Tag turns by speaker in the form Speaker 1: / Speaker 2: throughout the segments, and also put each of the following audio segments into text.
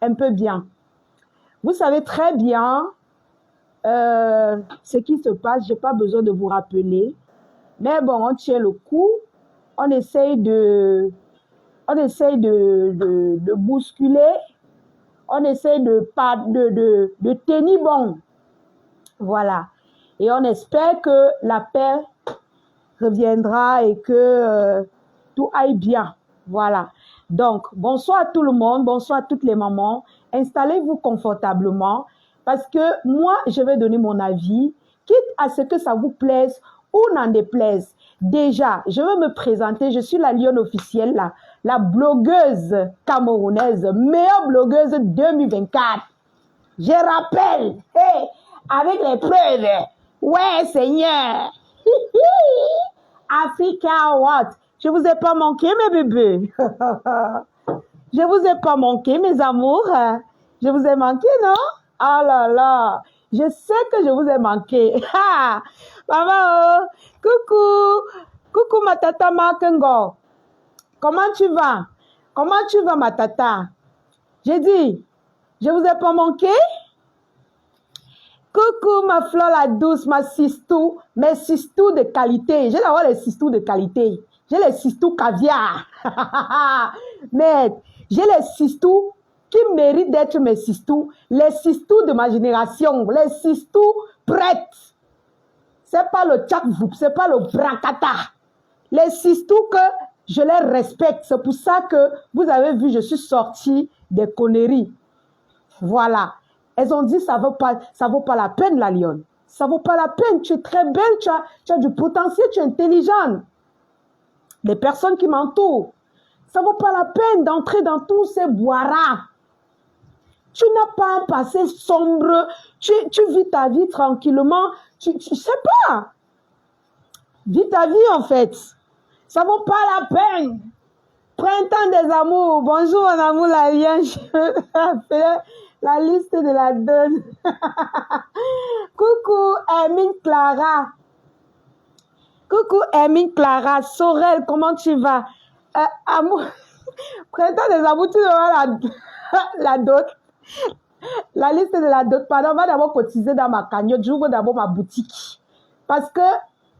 Speaker 1: un peu bien. Vous savez très bien ce qui se passe, je n'ai pas besoin de vous rappeler. Mais bon, on tient le coup, on essaye de bousculer, on essaye de tenir bon. Voilà. Et on espère que la paix reviendra et que tout aille bien. Voilà. Donc, bonsoir à tout le monde, bonsoir à toutes les mamans. Installez-vous confortablement parce que moi, je vais donner mon avis, quitte à ce que ça vous plaise ou n'en déplaise. Déjà, je veux me présenter, je suis la lionne officielle, la blogueuse camerounaise, meilleure blogueuse 2024. Je rappelle, hey, avec les preuves. Ouais, Seigneur. Africa what? Je vous ai pas manqué, mes bébés. Je vous ai pas manqué, mes amours. Je vous ai manqué, non? Ah là là. Je sais que je vous ai manqué. Maman, coucou. Coucou, ma tata Makengo. Comment tu vas? Comment tu vas, ma tata? J'ai dit, je vous ai pas manqué? Coucou ma fleur la douce, ma sistou, mes sistous de qualité. J'ai d'abord les sistous de qualité. J'ai les sistous caviar. Mais j'ai les sistous qui méritent d'être mes sistous. Les sistous de ma génération. Les sistous prêtes. C'est pas le tchak-voup, c'est pas le bracata. Les sistous que je les respecte. C'est pour ça que vous avez vu, je suis sortie des conneries. Voilà. Elles ont dit, ça vaut pas la peine, la lionne. Ça vaut pas la peine. Tu es très belle, tu as du potentiel, tu es intelligente. Les personnes qui m'entourent, ça vaut pas la peine d'entrer dans tous ces boiras. Tu n'as pas un passé sombre. Tu vis ta vie tranquillement. Tu sais pas. Vis ta vie, en fait. Ça vaut pas la peine. Printemps des amours. Bonjour, mon amour, la lionne. La liste de la donne. Coucou, Hermine Clara. Coucou, Hermine Clara. Sorel, comment tu vas? Amour. Printemps des amours, tu auras la dot. La liste de la dot. Pardon, on va d'abord cotiser dans ma cagnotte. J'ouvre d'abord ma boutique. Parce que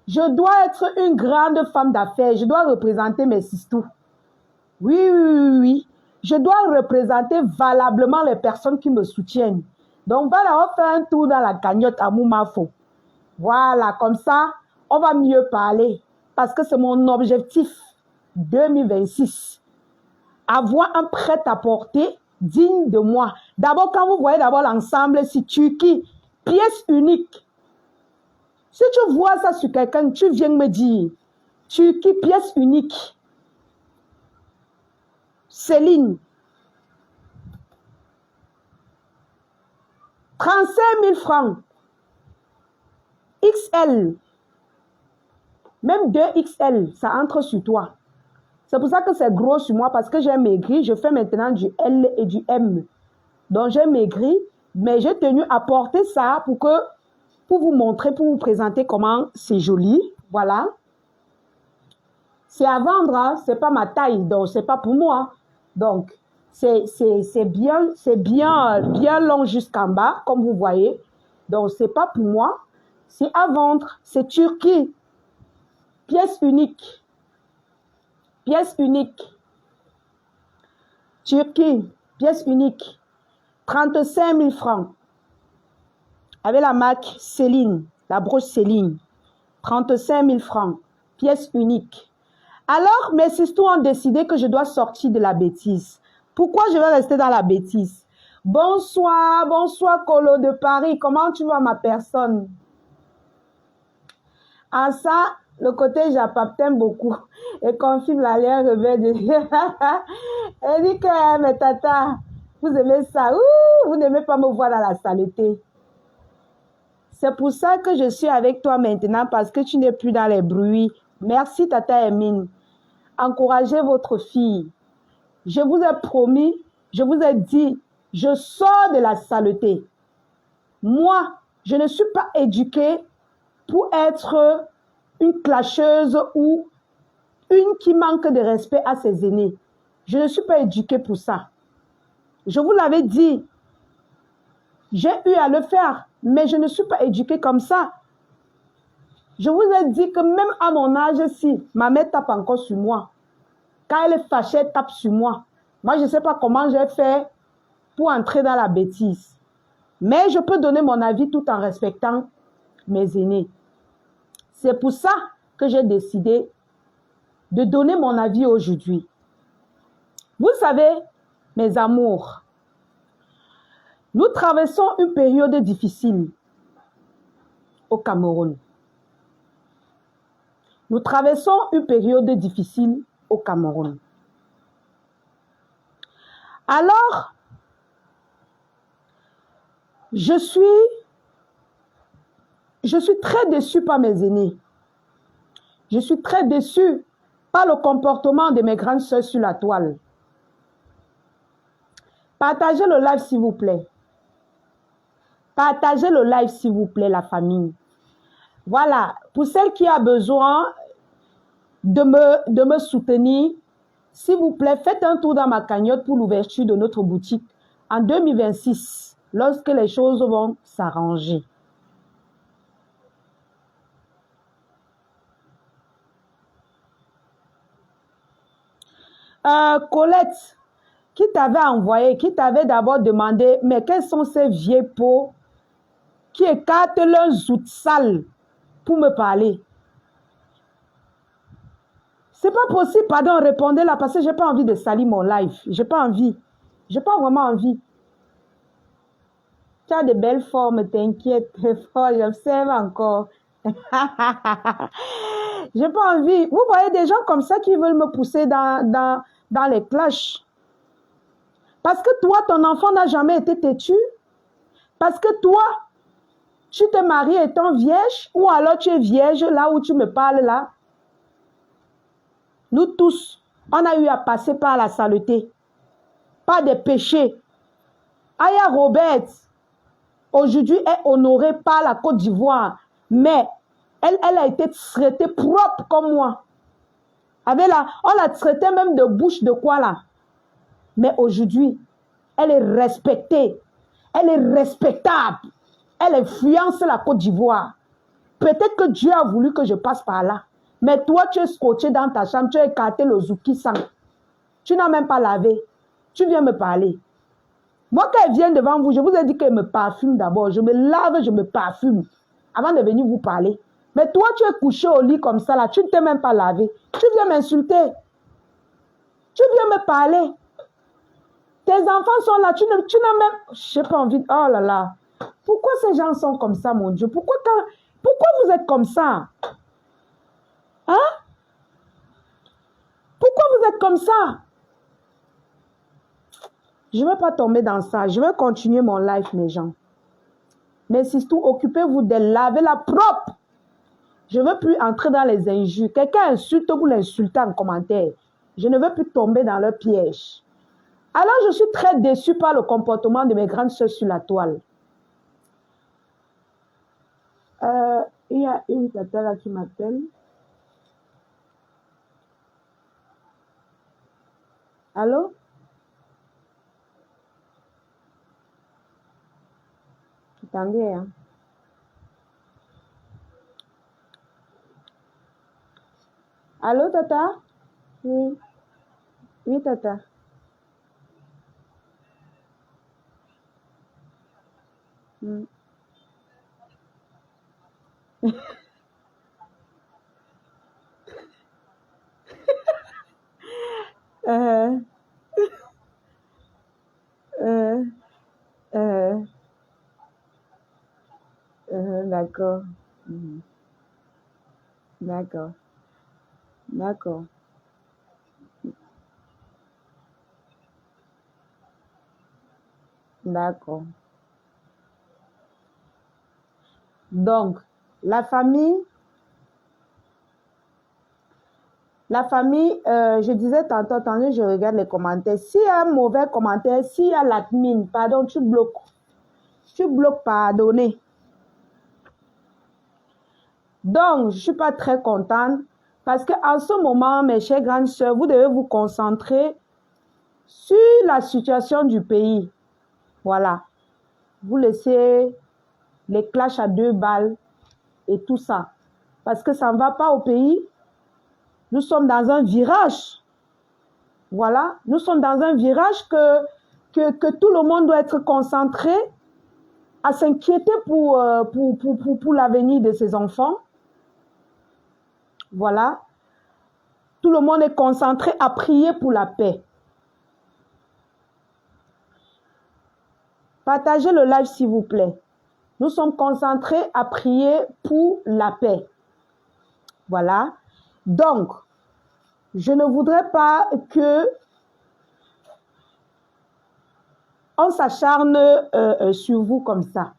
Speaker 1: je dois être une grande femme d'affaires. Je dois représenter mes sistous. Oui. Je dois représenter valablement les personnes qui me soutiennent. Donc, on va d'abord faire un tour dans la cagnotte à Moumafo. Voilà, comme ça, on va mieux parler. Parce que c'est mon objectif 2026. Avoir un prêt-à-porter digne de moi. D'abord, quand vous voyez d'abord l'ensemble, c'est Turquie, pièce unique. Si tu vois ça sur quelqu'un, tu viens me dire, Turquie, pièce unique. Céline. 35 000 francs. XL. Même 2XL, ça entre sur toi. C'est pour ça que c'est gros sur moi, parce que j'ai maigri. Je fais maintenant du L et du M. Donc j'ai maigri, mais j'ai tenu à porter ça pour vous montrer, pour vous présenter comment c'est joli. Voilà. C'est à vendre, hein? C'est pas ma taille, donc c'est pas pour moi. Donc, c'est bien long jusqu'en bas, comme vous voyez. Donc, c'est pas pour moi. C'est à vendre. C'est Turquie. Pièce unique. Pièce unique. Turquie. Pièce unique. 35 000 francs. Avec la marque Céline. La broche Céline. 35 000 francs. Pièce unique. Alors, mes sisters ont décidé que je dois sortir de la bêtise. Pourquoi je vais rester dans la bêtise? Bonsoir, bonsoir Colo de Paris. Comment tu vas, ma personne? Ah ça, le côté Japap t'aime beaucoup. Et confirme la lien rebelle de... Elle dit que, mes tata, vous aimez ça. Ouh, vous n'aimez pas me voir dans la saleté. C'est pour ça que je suis avec toi maintenant, parce que tu n'es plus dans les bruits. Merci, tata Hermine. Encouragez votre fille. Je vous ai promis, je vous ai dit, je sors de la saleté. Moi, je ne suis pas éduquée pour être une clasheuse ou une qui manque de respect à ses aînés. Je ne suis pas éduquée pour ça. Je vous l'avais dit. J'ai eu à le faire, mais je ne suis pas éduquée comme ça. Je vous ai dit que même à mon âge-ci, ma mère tape encore sur moi. Quand elle est fâchée, elle tape sur moi. Moi, je ne sais pas comment j'ai fait pour entrer dans la bêtise. Mais je peux donner mon avis tout en respectant mes aînés. C'est pour ça que j'ai décidé de donner mon avis aujourd'hui. Vous savez, mes amours, nous traversons une période difficile au Cameroun. Nous traversons une période difficile au Cameroun. Alors, je suis très déçue par mes aînés. Je suis très déçue par le comportement de mes grandes sœurs sur la toile. Partagez le live, s'il vous plaît. Partagez le live, s'il vous plaît, la famille. Voilà, pour celle qui a besoin de me soutenir, s'il vous plaît, faites un tour dans ma cagnotte pour l'ouverture de notre boutique en 2026, lorsque les choses vont s'arranger. Colette, qui t'avait envoyé, qui t'avait d'abord demandé, mais quels sont ces vieux pots qui écartent leurs zout sales pour me parler? C'est pas possible, pardon, répondez là parce que j'ai pas envie de salir mon live. J'ai pas envie. J'ai pas vraiment envie. Tu as de belles formes, t'inquiète. J'observe encore. J'ai pas envie. Vous voyez des gens comme ça qui veulent me pousser dans les clashs. Parce que toi, ton enfant n'a jamais été têtu. Parce que toi, tu te maries étant vierge ou alors tu es vierge là où tu me parles là. Nous tous, on a eu à passer par la saleté, par des péchés. Aya Robert, aujourd'hui, est honorée par la Côte d'Ivoire, mais elle a été traitée propre comme moi. On l'a traitée même de bouche de quoi là. Mais aujourd'hui, elle est respectée. Elle est respectable. Elle influence la Côte d'Ivoire. Peut-être que Dieu a voulu que je passe par là. Mais toi, tu es scotché dans ta chambre, tu as écarté le zouki sang. Tu n'as même pas lavé. Tu viens me parler. Moi, quand elle vient devant vous, je vous ai dit qu'elle me parfume d'abord. Je me lave, je me parfume avant de venir vous parler. Mais toi, tu es couché au lit comme ça, là, tu ne t'es même pas lavé. Tu viens m'insulter. Tu viens me parler. Tes enfants sont là, tu n'as même... Je n'ai pas envie... Oh là là. Pourquoi ces gens sont comme ça, mon Dieu? Pourquoi vous êtes comme ça? Hein? Pourquoi vous êtes comme ça? Je ne vais pas tomber dans ça. Je vais continuer mon live, mes gens. Mais surtout, occupez-vous de laver la propre. Je ne veux plus entrer dans les injures. Quelqu'un insulte, vous l'insultez en commentaire. Je ne veux plus tomber dans leur piège. Alors, je suis très déçue par le comportement de mes grandes sœurs sur la toile. Il y a une tata là qui m'appelle. Allô? Attendez, hein. Allô, tata? Oui. Oui, tata. Hmm. D'accord. D'accord. D'accord. D'accord. Donc, la famille, je disais tantôt, attendez, je regarde les commentaires. S'il y a un mauvais commentaire, s'il y a l'admin, pardon, tu bloques. Tu bloques, pardonnez. Donc, je ne suis pas très contente parce qu'en ce moment, mes chères grandes sœurs, vous devez vous concentrer sur la situation du pays. Voilà. Vous laissez les clashs à 2 balles et tout ça. Parce que ça ne va pas au pays. Nous sommes dans un virage. Voilà. Nous sommes dans un virage que tout le monde doit être concentré à s'inquiéter pour l'avenir de ses enfants. Voilà. Tout le monde est concentré à prier pour la paix. Partagez le live s'il vous plaît. Nous sommes concentrés à prier pour la paix. Voilà. Donc, je ne voudrais pas que on s'acharne sur vous comme ça.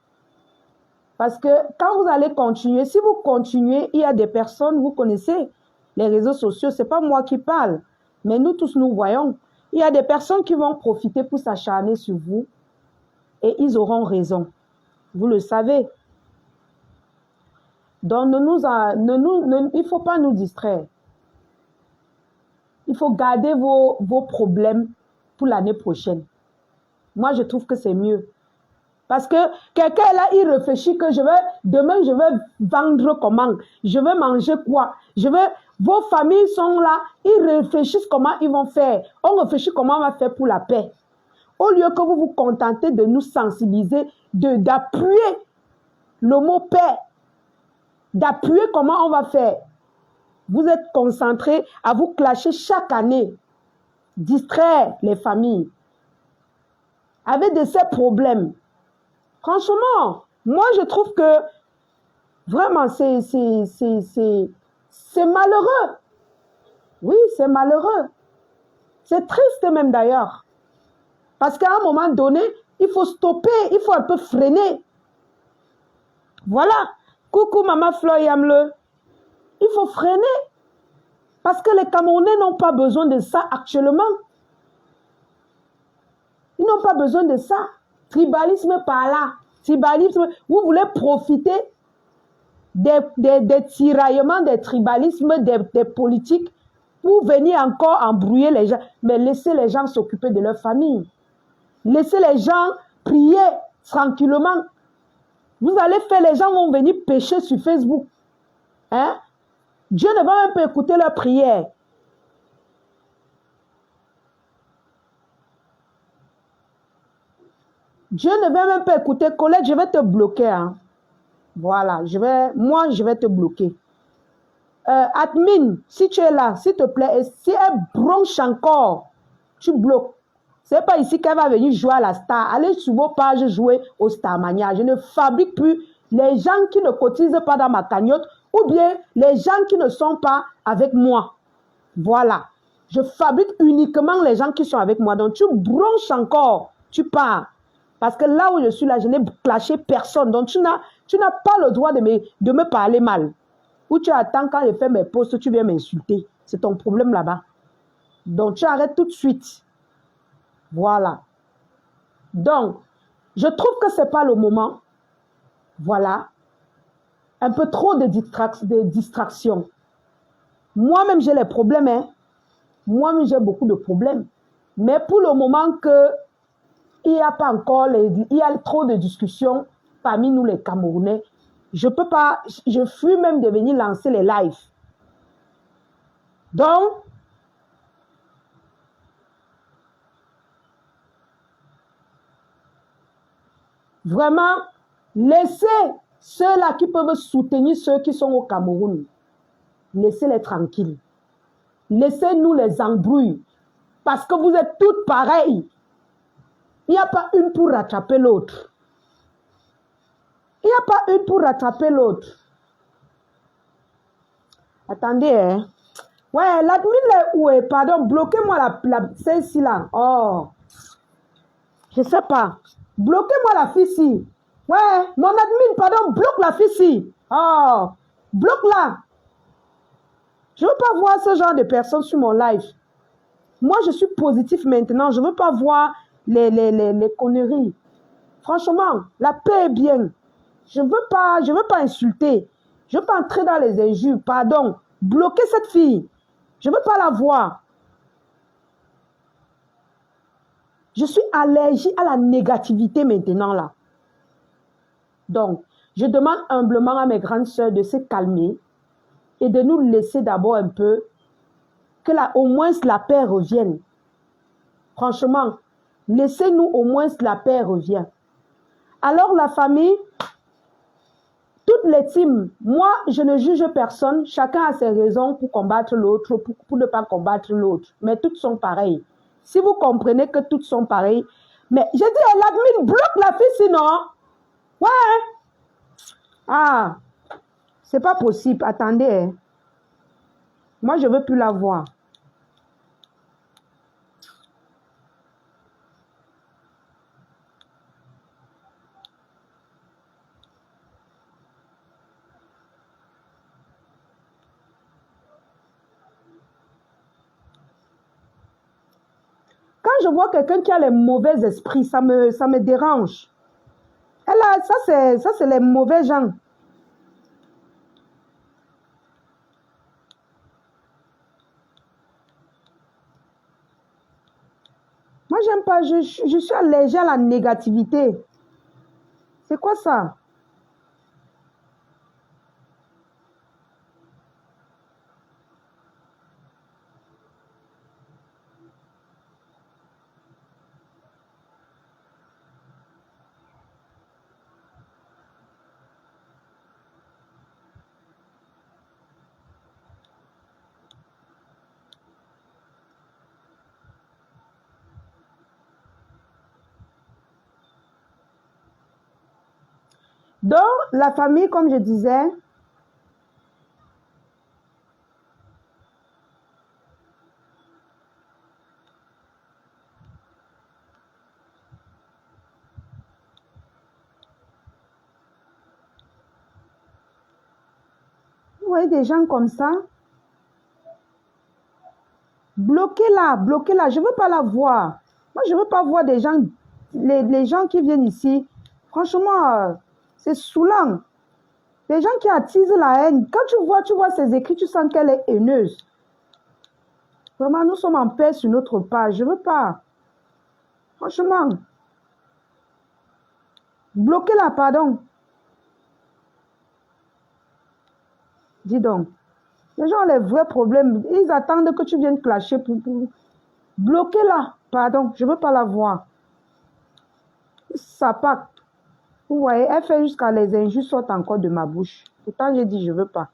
Speaker 1: Parce que quand vous allez continuer, si vous continuez, il y a des personnes, vous connaissez les réseaux sociaux, ce n'est pas moi qui parle, mais nous tous nous voyons. Il y a des personnes qui vont profiter pour s'acharner sur vous et ils auront raison. Vous le savez. Donc, il ne faut pas nous distraire. Il faut garder vos problèmes pour l'année prochaine. Moi, je trouve que c'est mieux. Parce que quelqu'un là, il réfléchit que demain, je vais vendre comment, je vais manger quoi, vos familles sont là, ils réfléchissent comment ils vont faire. On réfléchit comment on va faire pour la paix. Au lieu que vous vous contentez de nous sensibiliser, d'appuyer le mot paix, d'appuyer comment on va faire. Vous êtes concentrés à vous clasher chaque année, distraire les familles avec de ces problèmes. Franchement, moi je trouve que vraiment c'est malheureux. Oui, c'est malheureux. C'est triste même d'ailleurs. Parce qu'à un moment donné, il faut stopper, il faut un peu freiner. Voilà. Coucou Maman Flo Yamle. Il faut freiner. Parce que les Camerounais n'ont pas besoin de ça actuellement. Ils n'ont pas besoin de ça. Tribalisme par là. Tribalisme, vous voulez profiter des tiraillements, des tribalismes, des politiques pour venir encore embrouiller les gens. Mais laissez les gens s'occuper de leur famille. Laissez les gens prier tranquillement. Vous allez faire, les gens vont venir pécher sur Facebook. Hein? Dieu ne va même pas écouter leurs prières. Dieu ne va même pas écouter. Colette, je vais te bloquer. Hein? Voilà, moi, je vais te bloquer. Admin, si tu es là, s'il te plaît, et si elle bronche encore, tu bloques. Ce n'est pas ici qu'elle va venir jouer à la star. Allez sur vos pages jouer au Starmania. Je ne fabrique plus les gens qui ne cotisent pas dans ma cagnotte ou bien les gens qui ne sont pas avec moi. Voilà. Je fabrique uniquement les gens qui sont avec moi. Donc, tu bronches encore, tu pars. Parce que là où je suis là, je n'ai clashé personne. Donc, tu n'as pas le droit de me parler mal. Ou tu attends quand je fais mes posts, tu viens m'insulter. C'est ton problème là-bas. Donc, tu arrêtes tout de suite. Voilà. Donc, je trouve que ce n'est pas le moment. Voilà. Un peu trop de distractions. Moi-même, j'ai les problèmes. Hein. Moi-même, j'ai beaucoup de problèmes. Mais pour le moment il n'y a pas encore, il y a trop de discussions parmi nous les Camerounais. Je peux pas, je fuis même de venir lancer les lives. Donc, vraiment, laissez ceux-là qui peuvent soutenir ceux qui sont au Cameroun. Laissez-les tranquilles. Laissez-nous les embrouilles. Parce que vous êtes toutes pareilles. Il n'y a pas une pour rattraper l'autre. Il n'y a pas une pour rattraper l'autre. Attendez, hein. Ouais, l'admin est où est? Pardon, bloquez-moi celle-ci là. Oh. Je ne sais pas. Bloquez-moi la fille-ci. Ouais, mon admin, pardon, bloque la fille-ci. Oh. Bloque-la. Je ne veux pas voir ce genre de personnes sur mon live. Moi, je suis positif maintenant. Je ne veux pas voir les conneries. Franchement, la paix est bien. Je ne veux pas insulter. Je ne veux pas entrer dans les injures. Pardon. Bloquez cette fille. Je ne veux pas la voir. Je suis allergique à la négativité maintenant là. Donc, je demande humblement à mes grandes sœurs de se calmer et de nous laisser d'abord un peu, que au moins la paix revienne. Franchement, laissez-nous au moins la paix revienne. Alors la famille, toutes les teams, moi je ne juge personne, chacun a ses raisons pour combattre l'autre, pour ne pas combattre l'autre, mais toutes sont pareilles. Si vous comprenez que toutes sont pareilles, mais j'ai dit, l'admin bloque la fille sinon. Ouais. Ah, c'est pas possible, attendez. Hein. Moi je veux plus la voir. Quand je vois quelqu'un qui a les mauvais esprits, ça me dérange. Elle a, ça c'est les mauvais gens. Moi, j'aime pas, je suis allergique à la négativité. C'est quoi ça? Donc, la famille, comme je disais, vous voyez des gens comme ça, bloquez-la, bloquez-la, je ne veux pas la voir. Moi, je ne veux pas voir des gens, les gens qui viennent ici, franchement, c'est saoulant. Les gens qui attisent la haine, quand tu vois ses écrits, tu sens qu'elle est haineuse. Vraiment, nous sommes en paix sur notre page, je ne veux pas. Franchement, bloquez-la, pardon. Dis donc. Les gens ont les vrais problèmes. Ils attendent que tu viennes clasher pour... Bloquez-la. Pardon, je ne veux pas la voir. Ça part. Vous voyez, elle fait jusqu'à les injures sortent encore de ma bouche. Pourtant, j'ai dit je ne veux pas.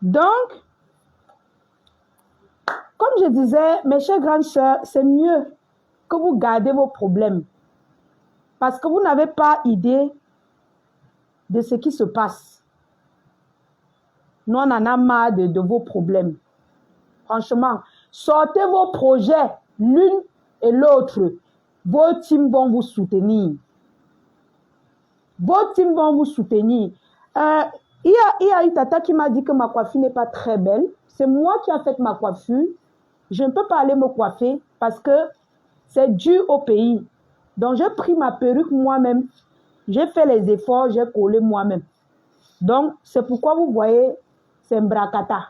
Speaker 1: Donc, comme je disais, mes chères grandes sœurs, c'est mieux que vous gardez vos problèmes. Parce que vous n'avez pas idée de ce qui se passe. Nous, on en a marre de vos problèmes. Franchement, sortez vos projets l'une et l'autre. Vos teams vont vous soutenir. Vos teams vont vous soutenir. Il y a une tata qui m'a dit que ma coiffure n'est pas très belle. C'est moi qui ai fait ma coiffure. Je ne peux pas aller me coiffer parce que c'est dû au pays. Donc, j'ai pris ma perruque moi-même. J'ai fait les efforts, j'ai collé moi-même. Donc, c'est pourquoi vous voyez, c'est un bracata.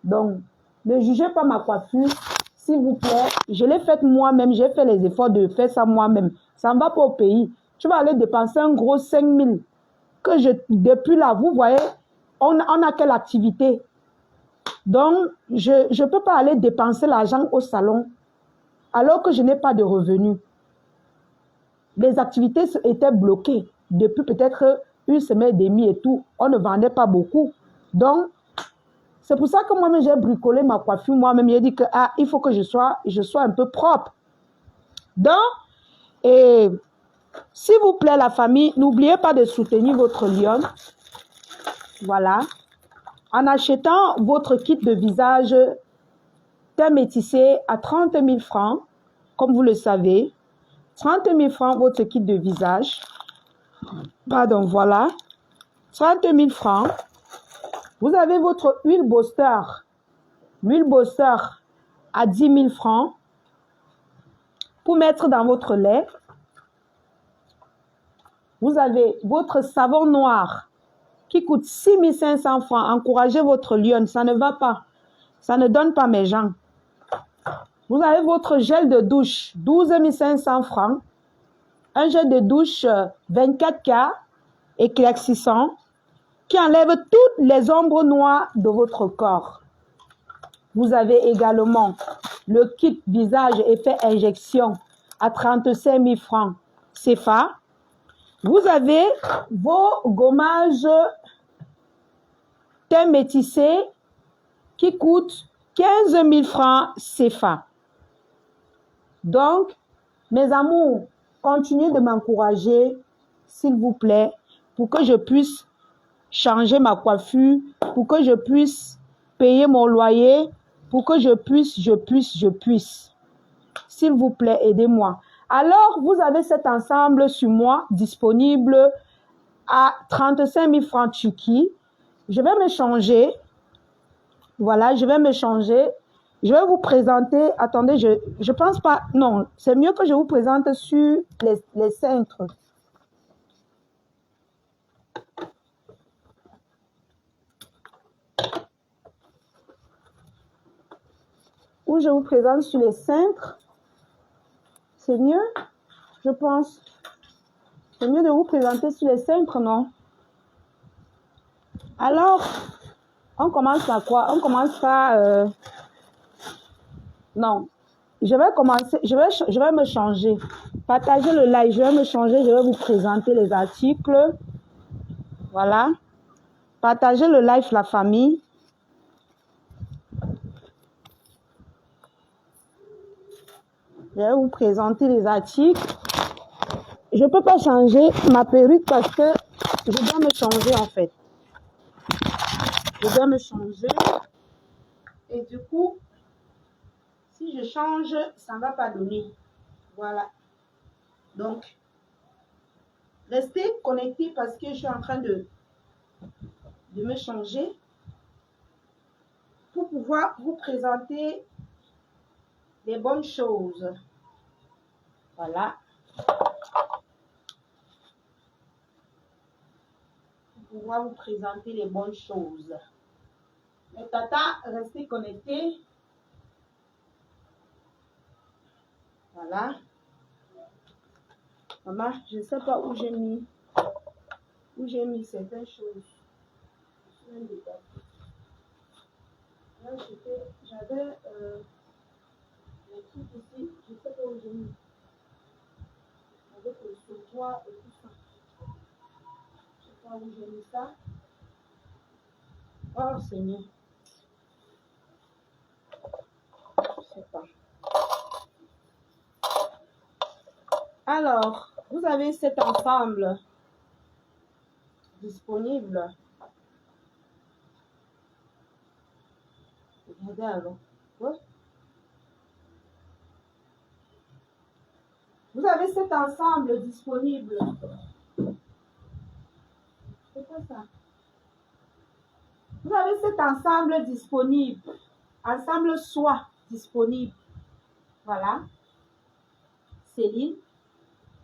Speaker 1: Donc, ne jugez pas ma coiffure, s'il vous plaît. Je l'ai faite moi-même, j'ai fait les efforts de faire ça moi-même. Ça ne va pas au pays. Tu vas aller dépenser un gros 5 000. Depuis là, vous voyez, on a quelle activité? Donc, je ne peux pas aller dépenser l'argent au salon alors que je n'ai pas de revenus. Les activités étaient bloquées depuis peut-être une semaine et demie et tout. On ne vendait pas beaucoup. Donc, c'est pour ça que moi-même, j'ai bricolé ma coiffure. Moi-même, j'ai dit que il faut que je sois un peu propre. Donc, et s'il vous plaît, la famille, n'oubliez pas de soutenir votre lionne. Voilà. En achetant votre kit de visage teint métissé à 30 000 francs, comme vous le savez. 30 000 francs, votre kit de visage. Pardon, voilà. 30 000 francs. Vous avez votre huile Boster. L'huile Boster à 10 000 francs. Pour mettre dans votre lait. Vous avez votre savon noir qui coûte 6 500 francs. Encouragez votre lionne, ça ne va pas. Ça ne donne pas mes gens. Vous avez votre gel de douche, 12 500 francs. Un gel de douche 24K éclaircissant qui enlève toutes les ombres noires de votre corps. Vous avez également le kit visage effet injection à 35 000 francs CFA. Vous avez vos gommages teint métissé qui coûtent 15 000 francs CFA. Donc, mes amours, continuez de m'encourager, s'il vous plaît, pour que je puisse changer ma coiffure, pour que je puisse payer mon loyer, pour que je puisse. S'il vous plaît, aidez-moi. Alors, vous avez cet ensemble sur moi disponible à 35 000 francs Turquie. Je vais me changer. Voilà, je vais me changer. Je vais vous présenter. Attendez, je pense pas. Non, c'est mieux que je vous présente sur les cintres. Ou je vous présente sur les cintres. C'est mieux, je pense. C'est mieux de vous présenter sur les cintres, non? Alors, on commence par quoi? On commence par... Non. Je vais commencer, je vais me changer. Partagez le live, je vais me changer, je vais vous présenter les articles. Voilà. Partagez le live, la famille. Je vais vous présenter les articles. Je ne peux pas changer ma perruque parce que je dois me changer en fait. Je dois me changer. Et du coup, si je change, ça ne va pas donner. Voilà. Donc, restez connectés parce que je suis en train de me changer pour pouvoir vous présenter les bonnes choses. Voilà. Pour pouvoir vous présenter les bonnes choses. Les tatas, restez connectés. Voilà. Maman, je ne sais pas où j'ai mis certaines choses. Là, j'avais les trucs ici, je ne sais pas où j'ai mis. Avec le sautoir et tout ça. Je ne sais pas où j'ai mis ça. Oh Seigneur. Je ne sais pas. Alors, vous avez cet ensemble disponible. Regardez alors. Ouais. Vous avez cet ensemble disponible. C'est quoi ça? Vous avez cet ensemble disponible. Ensemble soie disponible. Voilà. Céline.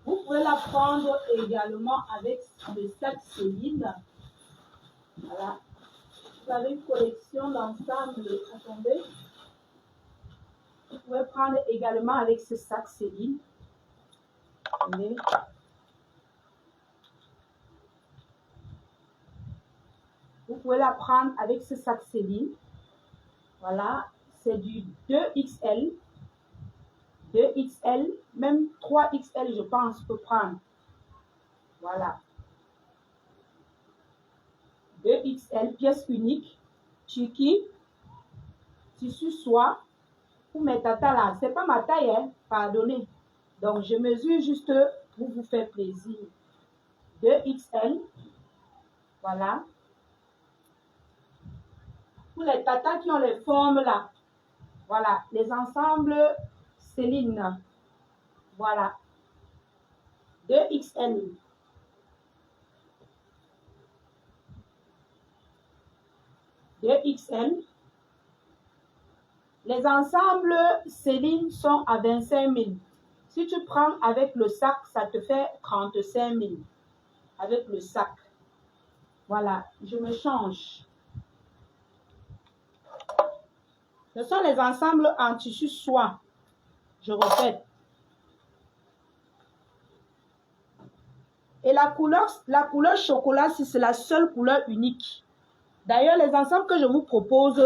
Speaker 1: Vous pouvez la prendre également avec le sac Céline. Voilà. Vous avez une collection d'ensemble. Attendez. Vous pouvez prendre également avec ce sac Céline. Attendez. Vous pouvez la prendre avec ce sac Céline. Voilà. C'est du 2XL. 2XL, même 3XL, je pense, peut prendre. Voilà. 2XL, pièce unique. Turquie. Tissu soie. Pour mes tatas là, c'est pas ma taille, hein, pardonnez. Donc, je mesure juste pour vous faire plaisir. 2XL. Voilà. Pour les tatas qui ont les formes là. Voilà. Les ensembles Céline. Voilà. 2XL. XL. Les ensembles Céline sont à 25 000. Si tu prends avec le sac, ça te fait 35 000. Avec le sac. Voilà, je me change. Ce sont les ensembles en tissu soie. Je répète. Et la couleur chocolat, c'est la seule couleur unique. D'ailleurs, les ensembles que je vous propose,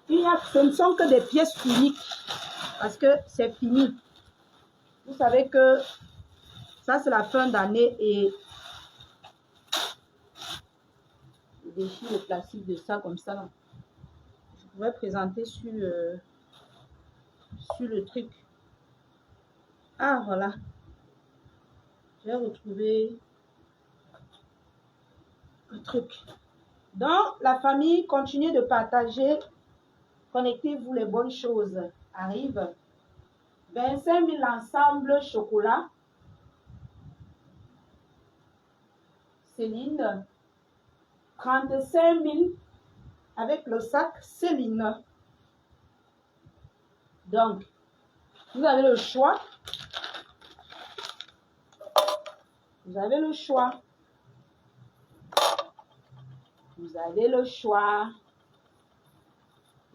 Speaker 1: ce ne sont que des pièces uniques. Parce que c'est fini. Vous savez que ça, c'est la fin d'année et je déchire le plastique de ça comme ça. Là. Je pourrais présenter sur le truc. Ah, voilà. J'ai retrouvé le truc. Donc, la famille, continuez de partager. Connectez-vous, les bonnes choses arrivent. 25 000 ensembles chocolat. Céline. 35 000 avec le sac Céline. Donc, vous avez le choix. Vous avez le choix. Vous avez le choix.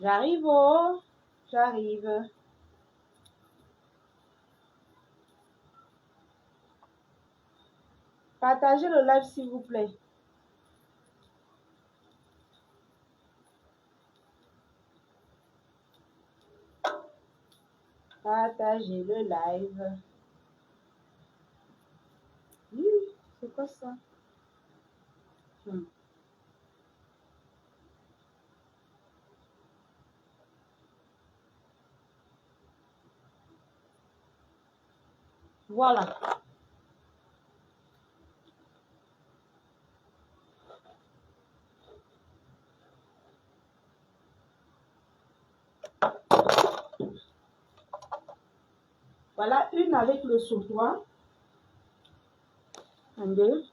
Speaker 1: J'arrive, oh. J'arrive. Partagez le live, s'il vous plaît. Partagez le live. C'est quoi ça? Voilà. Voilà une avec le sautoir. Attendez.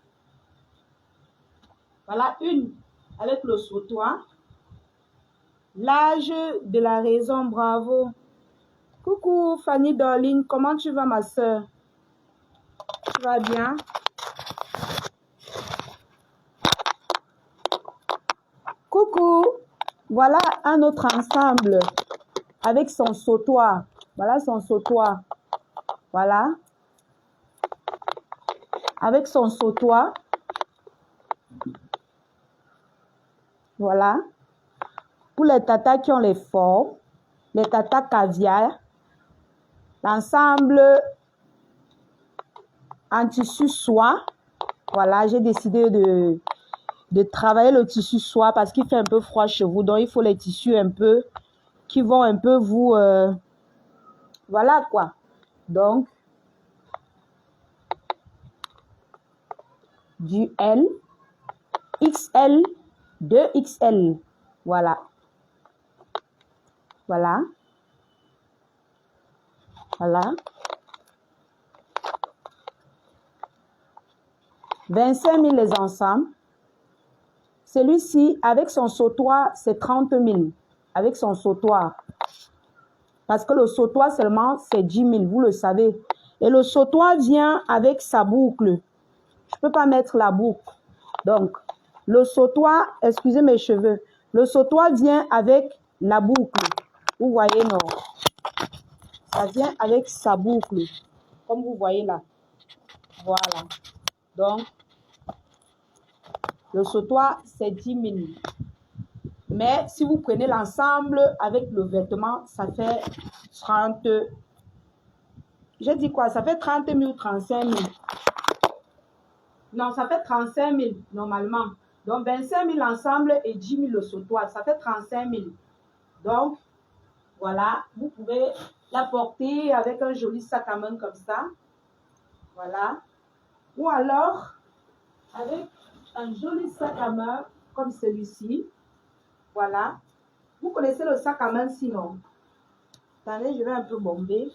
Speaker 1: Voilà une avec le sautoir. L'âge de la raison, bravo. Coucou Fanny Dorline, comment tu vas ma soeur? Tu vas bien? Coucou, voilà un autre ensemble avec son sautoir. Voilà son sautoir. Voilà. Avec son sautoir. Voilà. Pour les tatas qui ont les formes, les tatas caviar, l'ensemble en tissu soie. Voilà, j'ai décidé de travailler le tissu soie parce qu'il fait un peu froid chez vous. Donc, il faut les tissus un peu qui vont un peu vous... voilà quoi. Donc, du L, XL, 2XL. Voilà. Voilà. Voilà. 25 000 les ensembles. Celui-ci, avec son sautoir, c'est 30 000. Avec son sautoir. Parce que le sautoir seulement, c'est 10 000, vous le savez. Et le sautoir vient avec sa boucle. Je ne peux pas mettre la boucle. Donc, le sautoir, excusez mes cheveux, le sautoir vient avec la boucle. Vous voyez, non? Ça vient avec sa boucle. Comme vous voyez là. Voilà. Donc, le sautoir, c'est 10 000. Mais si vous prenez l'ensemble avec le vêtement, ça fait 30. J'ai dit quoi? Ça fait 30 000 ou 35 000. Non, ça fait 35 000 normalement. Donc, 25 000 ensemble et 10 000 le sautoir. Ça fait 35 000. Donc, voilà. Vous pouvez la porter avec un joli sac à main comme ça. Voilà. Ou alors, avec un joli sac à main comme celui-ci. Voilà. Vous connaissez le sac à main sinon? Attendez, je vais un peu bomber.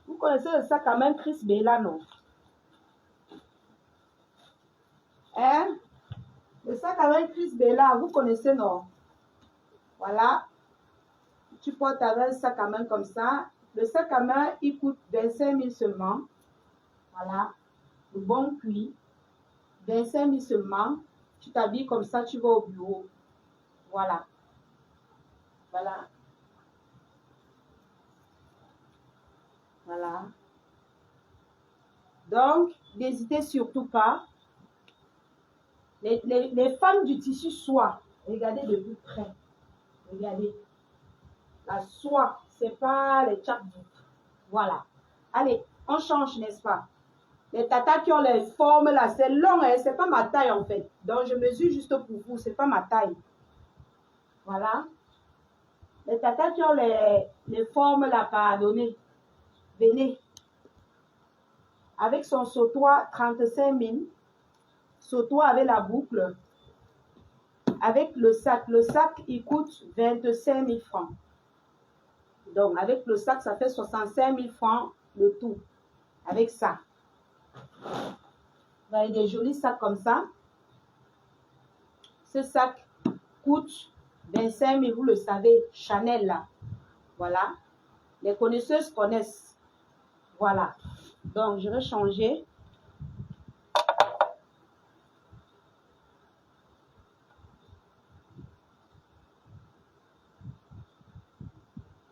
Speaker 1: Vous connaissez le sac à main Chris Bella, non? Hein? Le sac à main Chris Bella, vous connaissez, non? Voilà. Tu portes avec un sac à main comme ça. Le sac à main, il coûte 25 000 seulement. Voilà. Le bon cuir. 25 000 seulement. Tu t'habilles comme ça, tu vas au bureau. Voilà. Voilà. Voilà. Donc, n'hésitez surtout pas. Les femmes du tissu soie, regardez de plus près. Regardez. La soie, c'est pas les tchapbouts. Voilà. Allez, on change, n'est-ce pas? Les tatas qui ont les formes là, c'est long, hein? C'est pas ma taille en fait. Donc, je mesure juste pour vous, c'est pas ma taille. Voilà. Les tatas qui ont les formes là, pardonnez. Venez. Avec son sautoir, 35 000. Sautoir avec la boucle. Avec le sac. Le sac, il coûte 25 000 francs. Donc, avec le sac, ça fait 65 000 francs le tout. Avec ça. Vous avez des jolis sacs comme ça. Ce sac coûte 25 000, vous le savez, Chanel là. Voilà. Les connaisseuses connaissent. Voilà. Donc, je vais changer.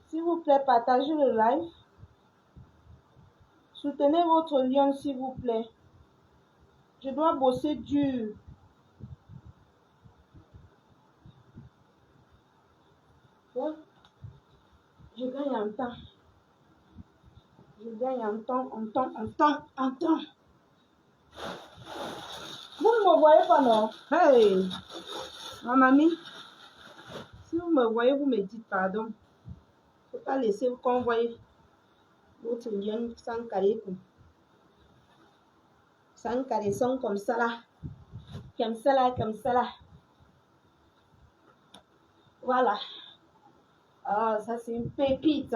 Speaker 1: S'il vous plaît, partagez le live. Soutenez votre lion, s'il vous plaît. Je dois bosser dur. Ouais. Je gagne en temps. Je gagne en temps. Vous ne me voyez pas, non? Hey! Ma mamie, si vous me voyez, vous me dites pardon. Il ne faut pas laisser vous convoyer votre lion sans carré. Sans caressons comme ça là. Comme ça là, comme ça là. Voilà. Ah, ça c'est une pépite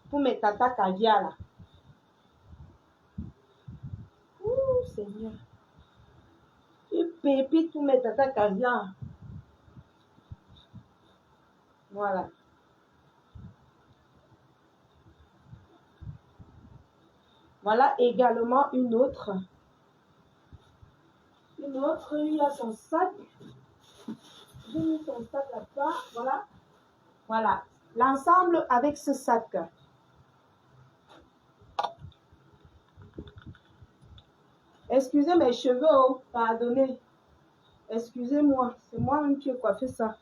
Speaker 1: pour mes tatas caviar là. Ouh, Seigneur. Une pépite pour mes tatas caviar. Voilà. Voilà également une autre. Une autre, il a son sac. J'ai mis son sac là-bas. Voilà. Voilà. L'ensemble avec ce sac. Excusez mes cheveux, oh, pardonnez. Excusez-moi, c'est moi-même qui ai coiffé ça.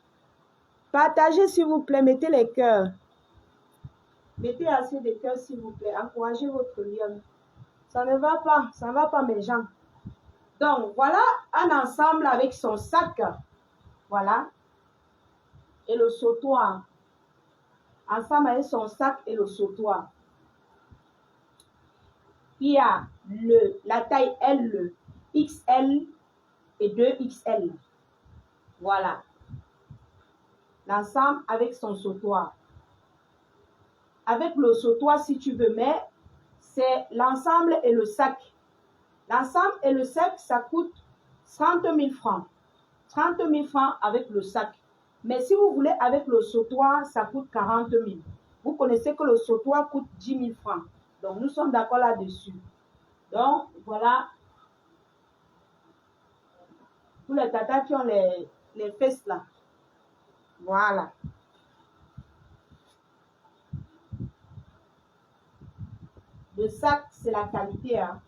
Speaker 1: Partagez s'il vous plaît, mettez les cœurs. Mettez assez de cœurs s'il vous plaît. Encouragez votre lion. Ça ne va pas mes gens. Donc voilà un ensemble avec son sac. Voilà. Et le sautoir. Ensemble avec son sac et le sautoir. Il y a la taille L, XL et 2XL. Voilà. L'ensemble avec son sautoir. Avec le sautoir, si tu veux, mais c'est l'ensemble et le sac. L'ensemble et le sac, ça coûte 30 000 francs. 30 000 francs avec le sac. Mais si vous voulez avec le sautoir, ça coûte 40 000. Vous connaissez que le sautoir coûte 10 000 francs. Donc, nous sommes d'accord là-dessus. Donc, voilà. Tous les tatas qui ont les fesses là. Voilà. Le sac, c'est la qualité. Hein.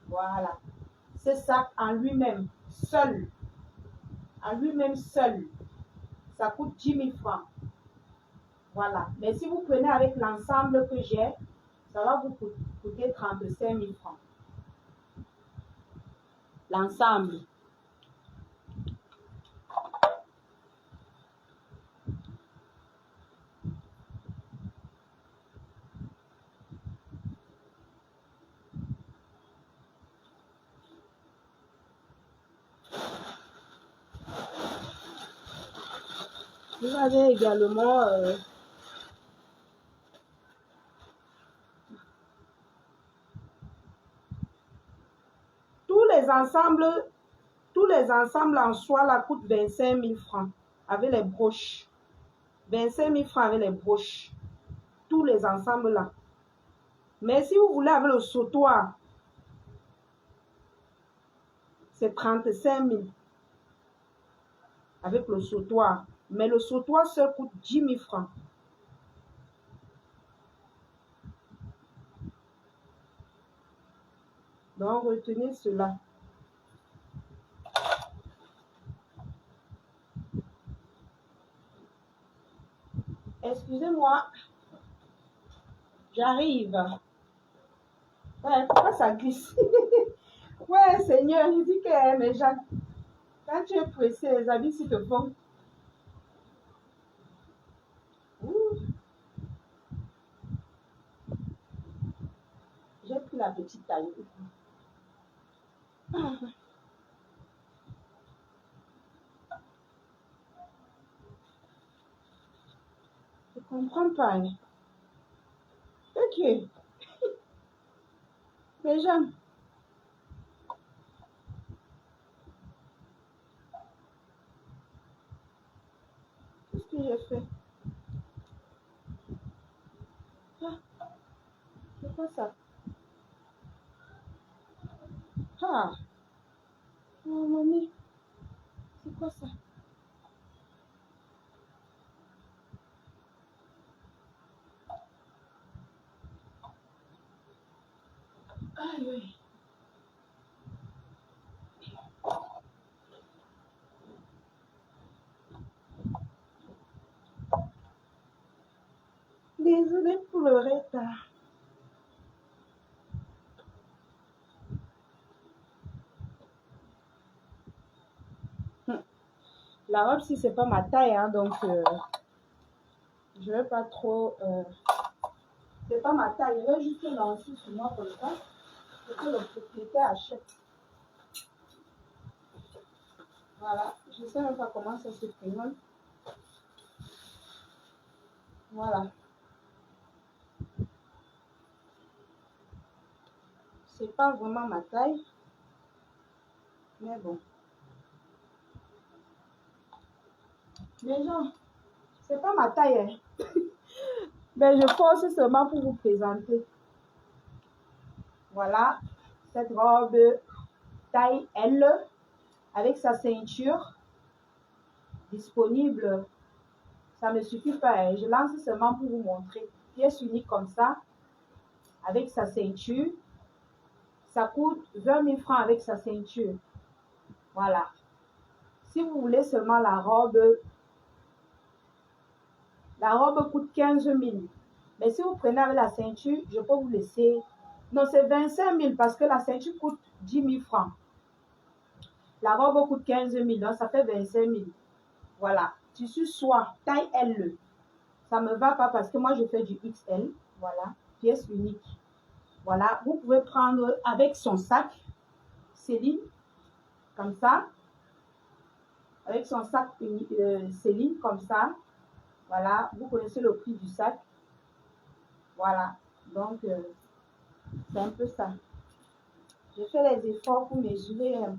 Speaker 1: Voilà. Ce sac en lui-même, seul. En lui-même seul. Ça coûte 10 000 francs. Voilà. Mais si vous prenez avec l'ensemble que j'ai, ça va vous coûter 35 000 francs. L'ensemble. Vous avez également tous les ensembles en soi là coûtent 25 000 francs avec les broches. 25 000 francs avec les broches. Tous les ensembles là. Mais si vous voulez avec le sautoir, c'est 35 000 avec le sautoir. Mais le sautoir seul coûte 10 000 francs. Donc, retenez cela. Excusez-moi, j'arrive. Ouais, pourquoi ça glisse? Ouais, Seigneur, il dit que mes gens, quand tu es pressé, les habits s'y te font. J'ai pris la petite taille. Je comprends pas. Hein. Ok. Mes gens. Qu'est-ce que j'ai fait? Ah, c'est quoi ça? Ah, oh, mamie, c'est quoi ça? Aïe, oui. Désolée pour le retard. La robe, si c'est pas ma taille, hein, donc je vais pas trop. C'est pas ma taille. Je vais juste lancer sur moi comme ça pour que le propriétaire achète. Voilà. Je sais même pas comment ça se présente. Voilà. C'est pas vraiment ma taille. Mais bon. Mais non, c'est pas ma taille. Hein. Mais je force seulement pour vous présenter. Voilà. Cette robe taille L avec sa ceinture disponible. Ça ne suffit pas. Hein. Je lance seulement pour vous montrer. Pièce unique comme ça. Avec sa ceinture. Ça coûte 20 000 francs avec sa ceinture. Voilà. Si vous voulez seulement la robe coûte 15 000. Mais si vous prenez avec la ceinture, je peux vous laisser. Non, c'est 25 000 parce que la ceinture coûte 10 000 francs. La robe coûte 15 000, donc ça fait 25 000. Voilà. Tissu soie, taille L. Ça ne me va pas parce que moi je fais du XL. Voilà. Pièce unique. Voilà. Vous pouvez prendre avec son sac Céline, comme ça. Avec son sac Céline, comme ça. Voilà. Vous connaissez le prix du sac. Voilà. Donc, c'est un peu ça. J'ai fait les efforts pour mesurer un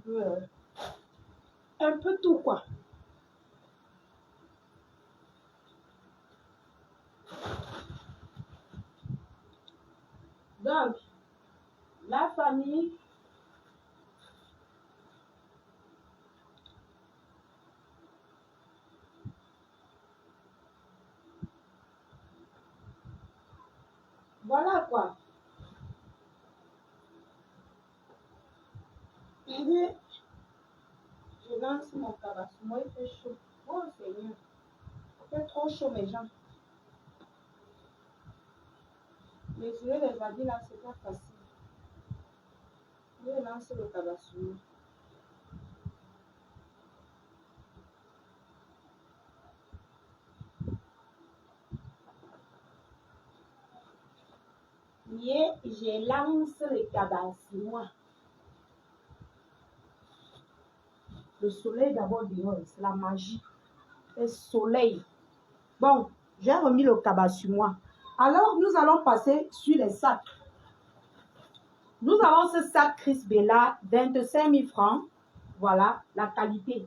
Speaker 1: peu tout, quoi. Donc, la famille, voilà quoi. Je lance mon cabas. Moi, il fait chaud. Oh Seigneur, il fait trop chaud, mes gens. Mesurer les habits là, c'est pas facile. Je vais lancer le cabas. Et je lance le cabas. Moi. Le soleil d'abord dehors, c'est la magie. Le soleil. Bon, j'ai remis le cabas sur moi. Alors, nous allons passer sur les sacs. Nous avons ce sac Chris Bella, 25 000 francs. Voilà, la qualité.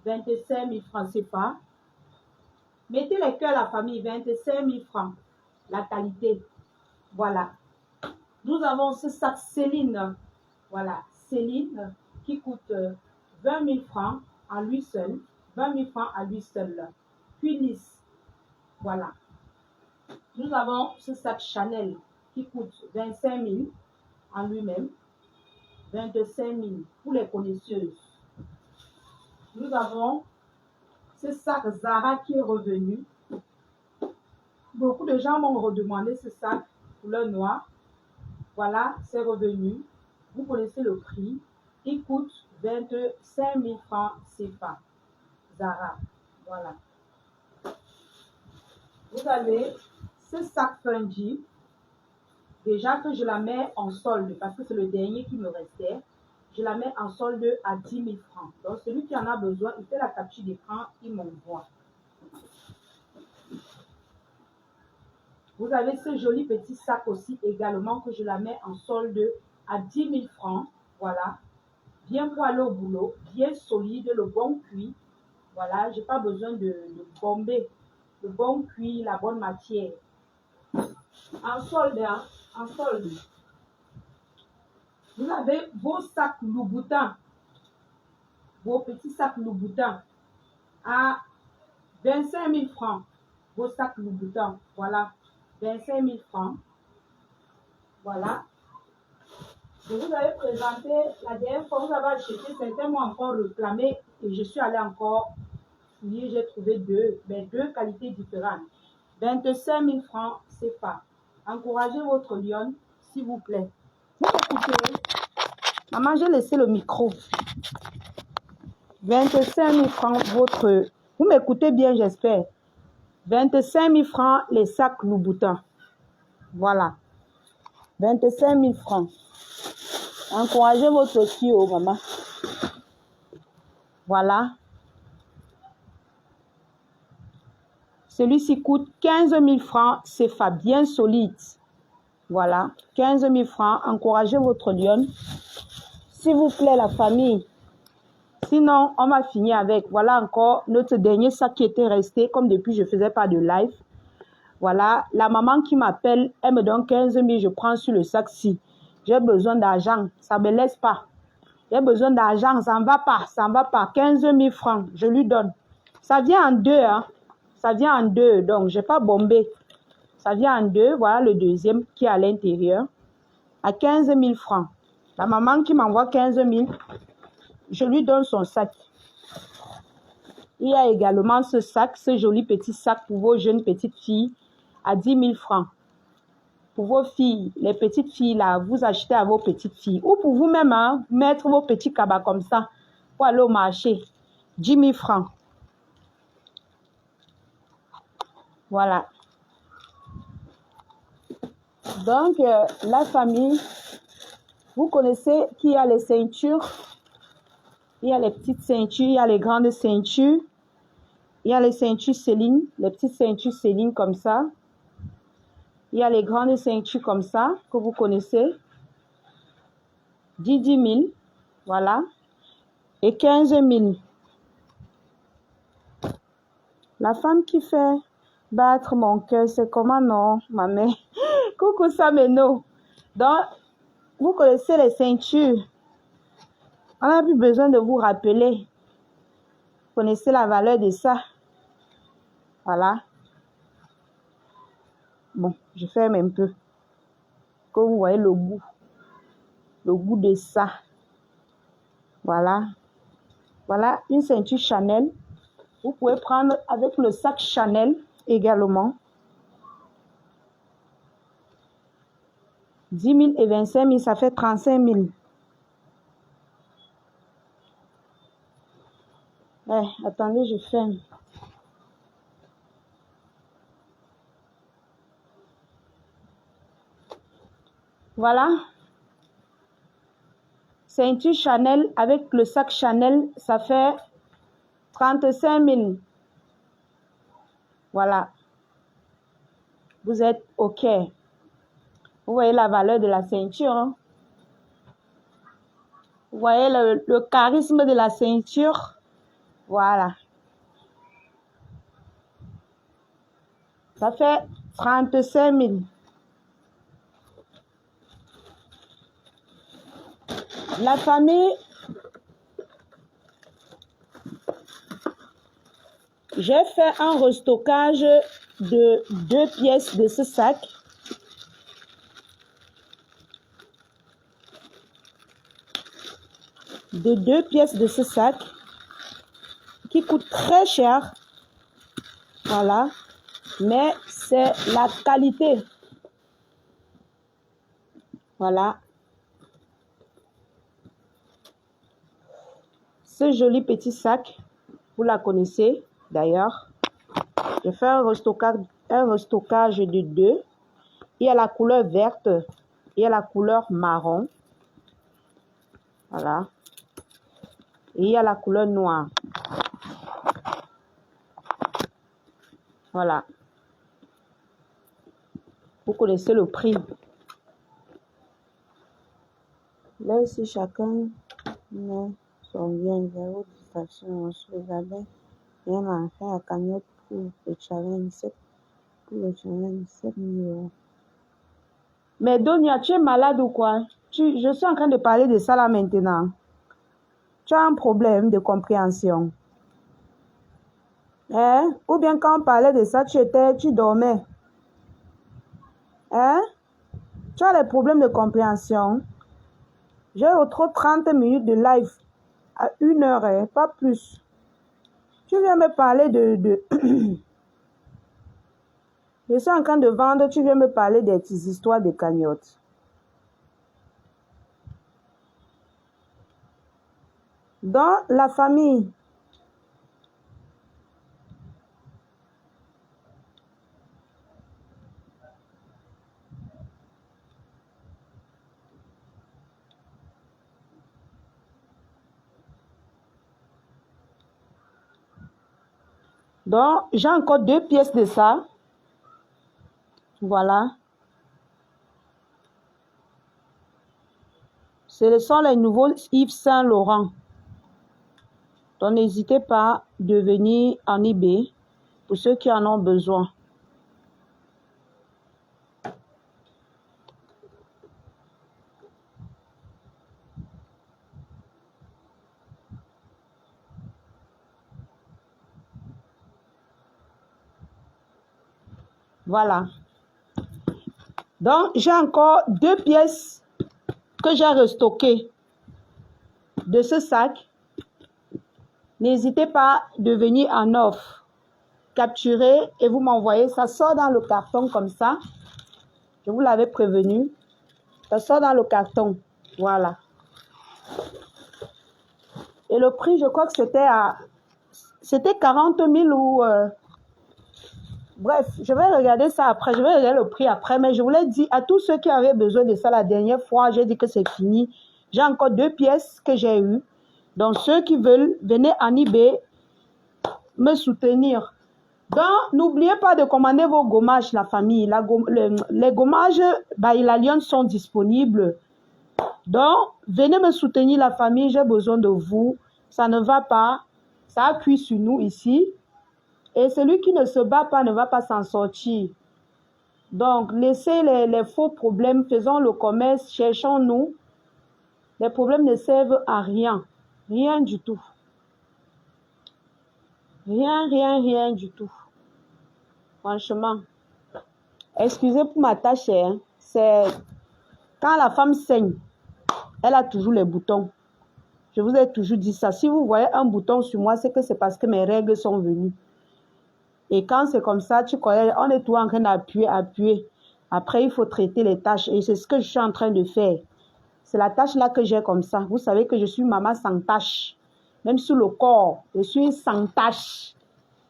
Speaker 1: 25 000 francs, c'est pas. Mettez les cœurs, la famille, 25 000 francs. La qualité. Voilà. Nous avons ce sac Céline. Voilà, Céline. qui coûte 20 000 francs à lui seul. 20 000 francs à lui seul. Puis lisse. Voilà. Nous avons ce sac Chanel qui coûte 25 000 en lui-même. 25 000 pour les connaisseuses. Nous avons ce sac Zara qui est revenu. Beaucoup de gens m'ont redemandé ce sac couleur noire. Voilà, c'est revenu. Vous connaissez le prix. Il coûte 25 000 francs CFA. Zara. Voilà. Vous avez ce sac Fungi. Déjà que je la mets en solde, parce que c'est le dernier qui me restait. Je la mets en solde à 10 000 francs. Donc, celui qui en a besoin, il fait la capture d'écran, il m'envoie. Vous avez ce joli petit sac aussi également que je la mets en solde à 10 000 francs. Voilà. Bien pour aller au boulot, bien solide, le bon cuir. Voilà, je n'ai pas besoin de bomber. Le bon cuir, la bonne matière. En solde, hein, en solde. Vous avez vos sacs Louboutin, vos petits sacs Louboutin à 25 000 francs. Vos sacs Louboutin, voilà, 25 000 francs. Voilà. Je vous avais présenté la dernière fois, vous avez acheté, certains m'ont encore réclamé et je suis allée encore fouiller, j'ai trouvé deux qualités différentes. 25 000 francs, c'est pas. Encouragez votre lionne, s'il vous plaît. Vous écoutez. Maman, j'ai laissé le micro. 25 000 francs, votre... Vous m'écoutez bien, j'espère. 25 000 francs, les sacs Louboutin. Voilà. 25 000 francs. Encouragez votre fille, oh, maman. Voilà. Celui-ci coûte 15 000 francs. C'est fa bien solide. Voilà. 15 000 francs. Encouragez votre lionne. S'il vous plaît, la famille. Sinon, on va finir avec. Voilà encore notre dernier sac qui était resté. Comme depuis, je ne faisais pas de live. Voilà. La maman qui m'appelle, elle me donne 15 000. Je prends sur le sac-ci. J'ai besoin d'argent. Ça ne me laisse pas. J'ai besoin d'argent. Ça ne va pas. Ça ne va pas. 15 000 francs. Je lui donne. Ça vient en deux. Hein. Ça vient en deux. Donc, je n'ai pas bombé. Ça vient en deux. Voilà le deuxième qui est à l'intérieur. À 15 000 francs. La maman qui m'envoie 15 000, je lui donne son sac. Il y a également ce sac, ce joli petit sac pour vos jeunes petites filles à 10 000 francs. Pour vos filles, les petites filles là, vous achetez à vos petites filles. Ou pour vous-même, hein, mettre vos petits cabas comme ça pour aller au marché. 10 000 francs. Voilà. Donc, la famille, vous connaissez qu'il y a les ceintures. Il y a les petites ceintures, il y a les grandes ceintures. Il y a les ceintures Céline, les petites ceintures Céline comme ça. Il y a les grandes ceintures comme ça, que vous connaissez. 10 000, voilà. Et 15 000. La femme qui fait battre mon cœur, c'est comment non, ma mère? Coucou Sameno. Donc, vous connaissez les ceintures. On n'a plus besoin de vous rappeler. Vous connaissez la valeur de ça. Voilà. Bon, je ferme un peu. Que vous voyez le goût de ça. Voilà. Voilà une ceinture Chanel. Vous pouvez prendre avec le sac Chanel également. 10 000 et 25 000, ça fait 35 000. Attendez, je ferme. Voilà. Ceinture Chanel avec le sac Chanel, ça fait 35 000. Voilà. Vous êtes OK. Vous voyez la valeur de la ceinture. Hein? Vous voyez le charisme de la ceinture. Voilà. Ça fait 35 000. La famille, J'ai fait un restockage de 2 pièces de ce sac. De 2 pièces de ce sac qui coûte très cher. Voilà. Mais c'est la qualité. Voilà. Ce joli petit sac, vous la connaissez d'ailleurs. Je fais un restockage de 2. Il y a la couleur verte, il y a la couleur marron. Voilà. Et il y a la couleur noire. Voilà. Vous connaissez le prix. Là, ici, chacun met son bien vers votre distraction. On se regardait. Rien à faire à cagnotte pour le challenge 7. Pour le challenge 7 000 €. Mais Donia, tu es malade ou quoi? Je suis en train de parler de ça là maintenant. Tu as un problème de compréhension. Hein? Ou bien quand on parlait de ça, tu dormais. Hein? Tu as les problèmes de compréhension. J'ai trop 30 minutes de live à 1 heure, hein, pas plus. Tu viens me parler de... Je suis en train de vendre, tu viens me parler des petites histoires de cagnottes. Dans la famille, donc j'ai encore 2 pièces de ça. Voilà. Ce sont les nouveaux Yves Saint Laurent. Donc n'hésitez pas de venir en eBay pour ceux qui en ont besoin. Voilà. Donc, j'ai encore 2 pièces que j'ai restockées de ce sac. N'hésitez pas de venir en offre. Capturer et vous m'envoyez. Ça sort dans le carton comme ça. Je vous l'avais prévenu. Ça sort dans le carton. Voilà. Et le prix, je crois que c'était 40 000 ou... Bref, je vais regarder ça après. Je vais regarder le prix après. Mais je voulais dire à tous ceux qui avaient besoin de ça la dernière fois, j'ai dit que c'est fini. J'ai encore 2 pièces que j'ai eues. Donc, ceux qui veulent, venez en eBay me soutenir. Donc, n'oubliez pas de commander vos gommages, la famille. Les gommages Bailalion sont disponibles. Donc, venez me soutenir, la famille. J'ai besoin de vous. Ça ne va pas. Ça appuie sur nous ici. Et celui qui ne se bat pas ne va pas s'en sortir. Donc, laissez les faux problèmes. Faisons le commerce. Cherchons-nous. Les problèmes ne servent à rien. Rien du tout. Rien du tout. Franchement. Excusez pour ma tâche. Hein. C'est quand la femme saigne, elle a toujours les boutons. Je vous ai toujours dit ça. Si vous voyez un bouton sur moi, c'est que c'est parce que mes règles sont venues. Et quand c'est comme ça, tu connais, on est toujours en train d'appuyer. Après, il faut traiter les tâches. Et c'est ce que je suis en train de faire. C'est la tâche là que j'ai comme ça. Vous savez que je suis maman sans tâche. Même sur le corps, je suis sans tâche.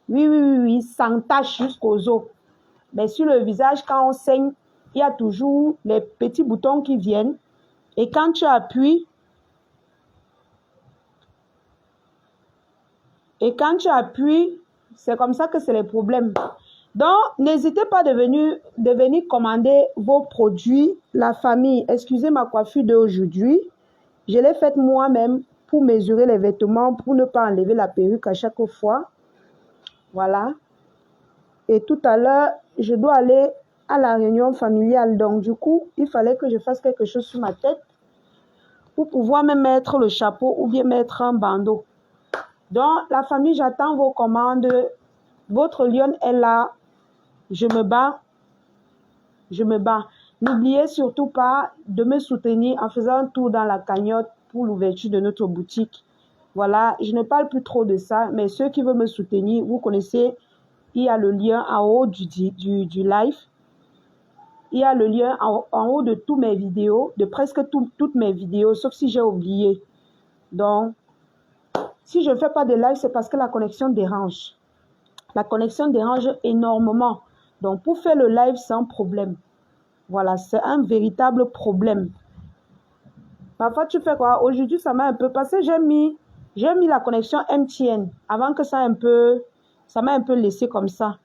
Speaker 1: Oui, sans tâche jusqu'aux os. Mais sur le visage, quand on saigne, il y a toujours les petits boutons qui viennent. Et quand tu appuies, c'est comme ça que c'est les problèmes. Donc, n'hésitez pas de venir commander vos produits. La famille, excusez ma coiffure d'aujourd'hui. Je l'ai faite moi-même pour mesurer les vêtements, pour ne pas enlever la perruque à chaque fois. Voilà. Et tout à l'heure, je dois aller à la réunion familiale. Donc, du coup, il fallait que je fasse quelque chose sur ma tête pour pouvoir me mettre le chapeau ou bien mettre un bandeau. Donc, la famille, j'attends vos commandes. Votre lionne est là. Je me bats. Je me bats. N'oubliez surtout pas de me soutenir en faisant un tour dans la cagnotte pour l'ouverture de notre boutique. Voilà, je ne parle plus trop de ça, mais ceux qui veulent me soutenir, vous connaissez, il y a le lien en haut du live. Il y a le lien en haut de toutes mes vidéos, de presque toutes mes vidéos, sauf si j'ai oublié. Donc, si je ne fais pas de live, c'est parce que la connexion dérange. La connexion dérange énormément. Donc, pour faire le live sans problème. Voilà, c'est un véritable problème. Parfois, tu fais quoi? Aujourd'hui, ça m'a un peu passé. J'ai mis la connexion MTN avant que ça m'a un peu laissé comme ça.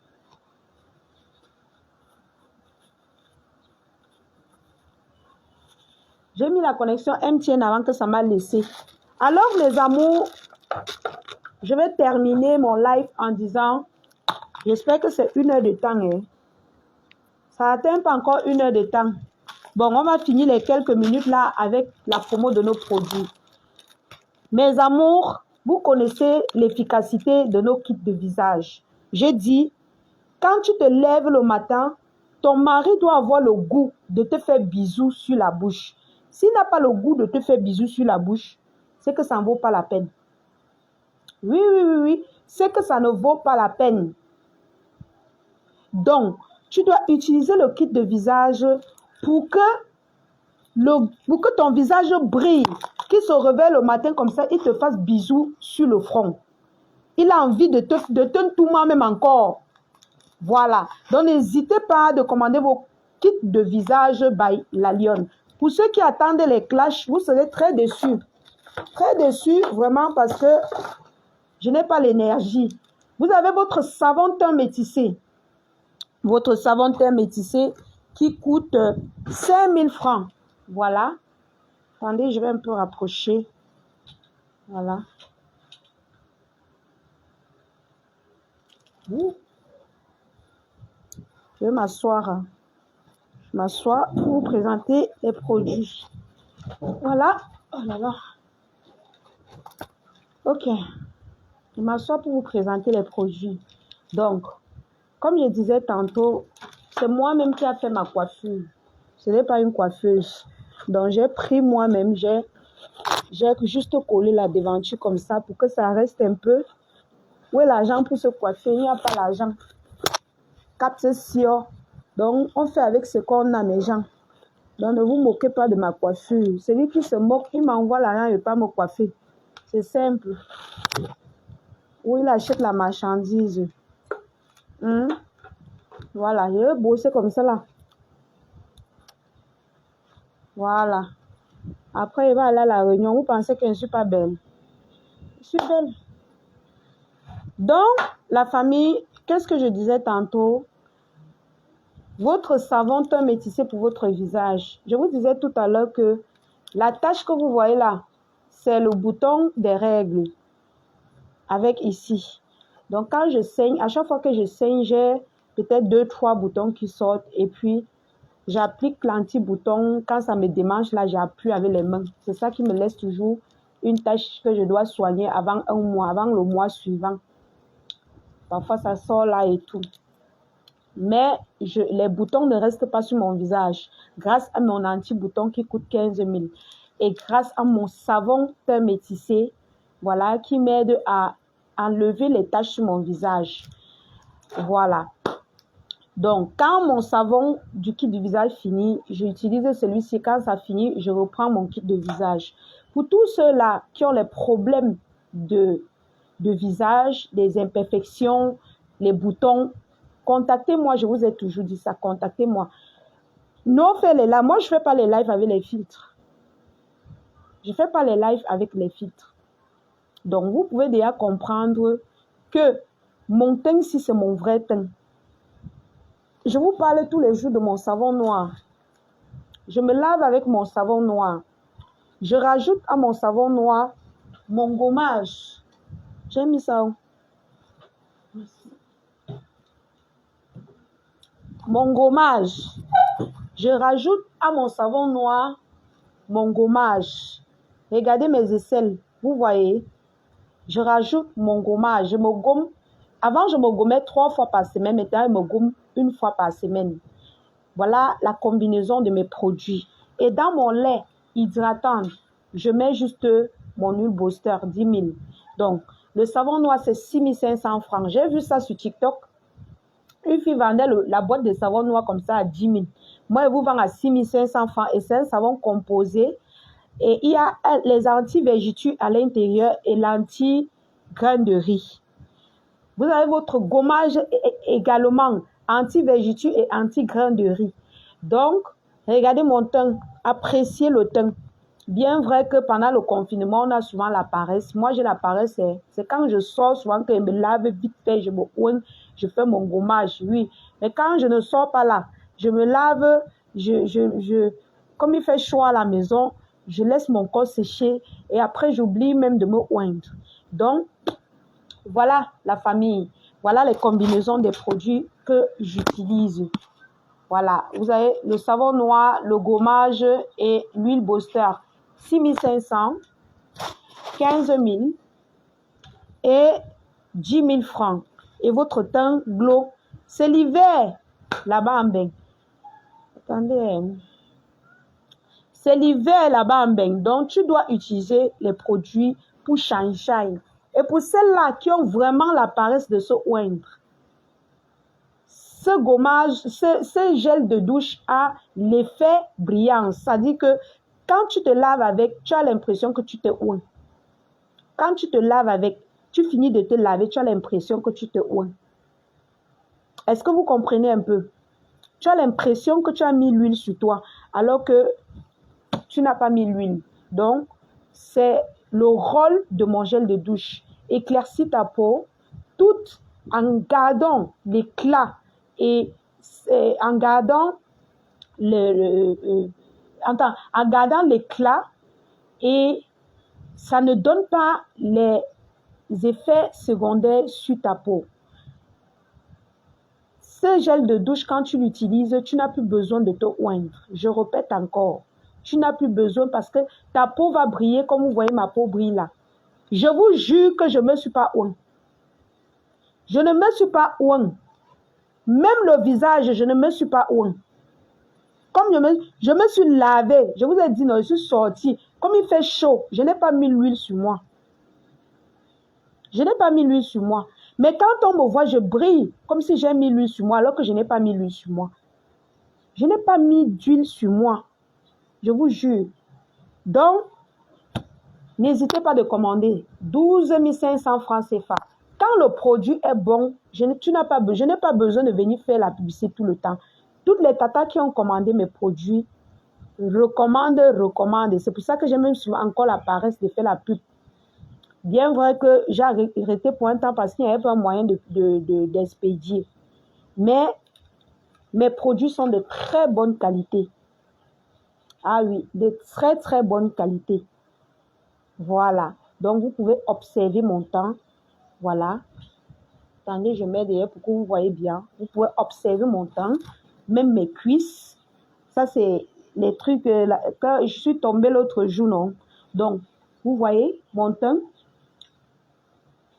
Speaker 1: J'ai mis la connexion MTN avant que ça m'a laissé. Alors, mes amours, je vais terminer mon live en disant, j'espère que c'est 1 heure de temps. Hein. Ça n'atteint pas encore 1 heure de temps. Bon, on va finir les quelques minutes là avec la promo de nos produits. Mes amours, vous connaissez l'efficacité de nos kits de visage. J'ai dit, quand tu te lèves le matin, ton mari doit avoir le goût de te faire bisous sur la bouche. S'il n'a pas le goût de te faire bisous sur la bouche, c'est que ça ne vaut pas la peine. Oui, c'est que ça ne vaut pas la peine. Donc, tu dois utiliser le kit de visage pour que ton visage brille, qu'il se réveille le matin comme ça, il te fasse bisous sur le front. Il a envie de te tout même encore. Voilà. Donc, n'hésitez pas de commander vos kits de visage by La Lionne. Pour ceux qui attendent les clashs, vous serez très déçus. Très déçus, vraiment, parce que je n'ai pas l'énergie. Vous avez votre savon teint métissé. Votre savon teint métissé qui coûte 5000 francs. Voilà. Attendez, je vais un peu rapprocher. Voilà. Je vais m'asseoir. Je m'assois pour vous présenter les produits. Voilà. Oh là là. Ok. Je m'assois pour vous présenter les produits. Donc, comme je disais tantôt, c'est moi-même qui a fait ma coiffure. Ce n'est pas une coiffeuse. Donc, j'ai pris moi-même, j'ai juste collé la devanture comme ça pour que ça reste un peu. Où est l'argent pour se coiffer? Il n'y a pas l'argent. Capte sûr. Donc, on fait avec ce qu'on a, mes gens. Donc, ne vous moquez pas de ma coiffure. Celui qui se moque, il m'envoie l'argent et ne pas me coiffer. C'est simple. Ou il achète la marchandise. Voilà, je vais bosser comme ça là. Voilà. Après, il va aller à la réunion. Vous pensez que je ne suis pas belle? Je suis belle. Donc, la famille, qu'est-ce que je disais tantôt? Votre savon teint métissé pour votre visage. Je vous disais tout à l'heure que la tache que vous voyez là, c'est le bouton des règles. Avec ici. Donc, quand je saigne, à chaque fois que je saigne, j'ai peut-être 2-3 boutons qui sortent. Et puis, j'applique l'anti-bouton. Quand ça me démange, là, j'appuie avec les mains. C'est ça qui me laisse toujours une tache que je dois soigner avant un mois, avant le mois suivant. Parfois, ça sort là et tout. Mais les boutons ne restent pas sur mon visage. Grâce à mon anti-bouton qui coûte 15 000. Et grâce à mon savon teint métissé, voilà, qui m'aide à enlever les taches sur mon visage. Voilà. Donc, quand mon savon du kit de visage finit, j'utilise celui-ci. Quand ça finit, je reprends mon kit de visage. Pour tous ceux-là qui ont les problèmes de visage, des imperfections, les boutons, contactez-moi. Je vous ai toujours dit ça. Contactez-moi. Non, faites-les là. Moi, je ne fais pas les lives avec les filtres. Je ne fais pas les lives avec les filtres. Donc, vous pouvez déjà comprendre que mon teint ici, c'est mon vrai teint. Je vous parle tous les jours de mon savon noir. Je me lave avec mon savon noir. Je rajoute à mon savon noir mon gommage. J'ai mis ça où? Mon gommage. Je rajoute à mon savon noir mon gommage. Regardez mes aisselles. Vous voyez? Je rajoute mon gommage. Je me gomme Avant, je me gommais 3 fois par semaine. Maintenant, je me gomme 1 fois par semaine. Voilà la combinaison de mes produits. Et dans mon lait hydratant, je mets juste mon huile booster, 10 000. Donc, le savon noir, c'est 6 500 francs. J'ai vu ça sur TikTok. Une fille vendait la boîte de savon noir comme ça à 10 000. Moi, je vous vends à 6 500 francs. Et c'est un savon composé. Et il y a les anti-végétus à l'intérieur et l'anti-grain de riz. Vous avez votre gommage également anti-végétus et anti-grain de riz. Donc, regardez mon teint, appréciez le teint. Bien vrai que pendant le confinement, on a souvent la paresse. Moi, j'ai la paresse, c'est quand je sors souvent que je me lave vite fait, je me oigne, je fais mon gommage, oui. Mais quand je ne sors pas là, je me lave, comme il fait chaud à la maison, je laisse mon corps sécher et après, j'oublie même de me oindre. Donc, voilà la famille. Voilà les combinaisons des produits que j'utilise. Voilà, vous avez le savon noir, le gommage et l'huile booster. 6 500, 15 000 et 10 000 francs. Et votre teint glow. C'est l'hiver là-bas en Beng. Attendez. C'est l'hiver là-bas en Beng. Donc, tu dois utiliser les produits pour shine. Et pour celles-là qui ont vraiment la paresse de se oindre, ce gommage, ce gel de douche a l'effet brillant. C'est-à-dire que quand tu te laves avec, tu as l'impression que tu te oins. Quand tu te laves avec, tu finis de te laver, tu as l'impression que tu te oins. Est-ce que vous comprenez un peu? Tu as l'impression que tu as mis l'huile sur toi, alors que tu n'as pas mis l'huile. Donc, c'est le rôle de mon gel de douche. Éclaircir ta peau, tout en gardant l'éclat et en gardant en gardant l'éclat, et ça ne donne pas les effets secondaires sur ta peau. Ce gel de douche, quand tu l'utilises, tu n'as plus besoin de te oindre. Je répète encore, tu n'as plus besoin parce que ta peau va briller comme vous voyez ma peau brille là. Je vous jure que je ne me suis pas oint. Je ne me suis pas oint. Même le visage, je ne me suis pas oint. Comme je me suis lavé, je vous ai dit, non, je suis sortie. Comme il fait chaud, je n'ai pas mis l'huile sur moi. Je n'ai pas mis l'huile sur moi. Mais quand on me voit, je brille comme si j'ai mis l'huile sur moi alors que je n'ai pas mis l'huile sur moi. Je n'ai pas mis d'huile sur moi. Je vous jure. Donc, n'hésitez pas de commander. 12 500 francs CFA. Quand le produit est bon, je n'ai pas besoin de venir faire la publicité tout le temps. Toutes les tatas qui ont commandé mes produits recommandent. C'est pour ça que j'ai même encore la paresse de faire la pub. Bien vrai que j'ai arrêté pour un temps parce qu'il n'y avait pas moyen d'expédier. Mais mes produits sont de très bonne qualité. Ah oui, de très très bonne qualité. Voilà. Donc, vous pouvez observer mon teint. Voilà. Attendez, je mets derrière pour que vous voyez bien. Vous pouvez observer mon teint. Même mes cuisses. Ça, c'est les trucs que je suis tombée l'autre jour, non? Donc, vous voyez mon teint.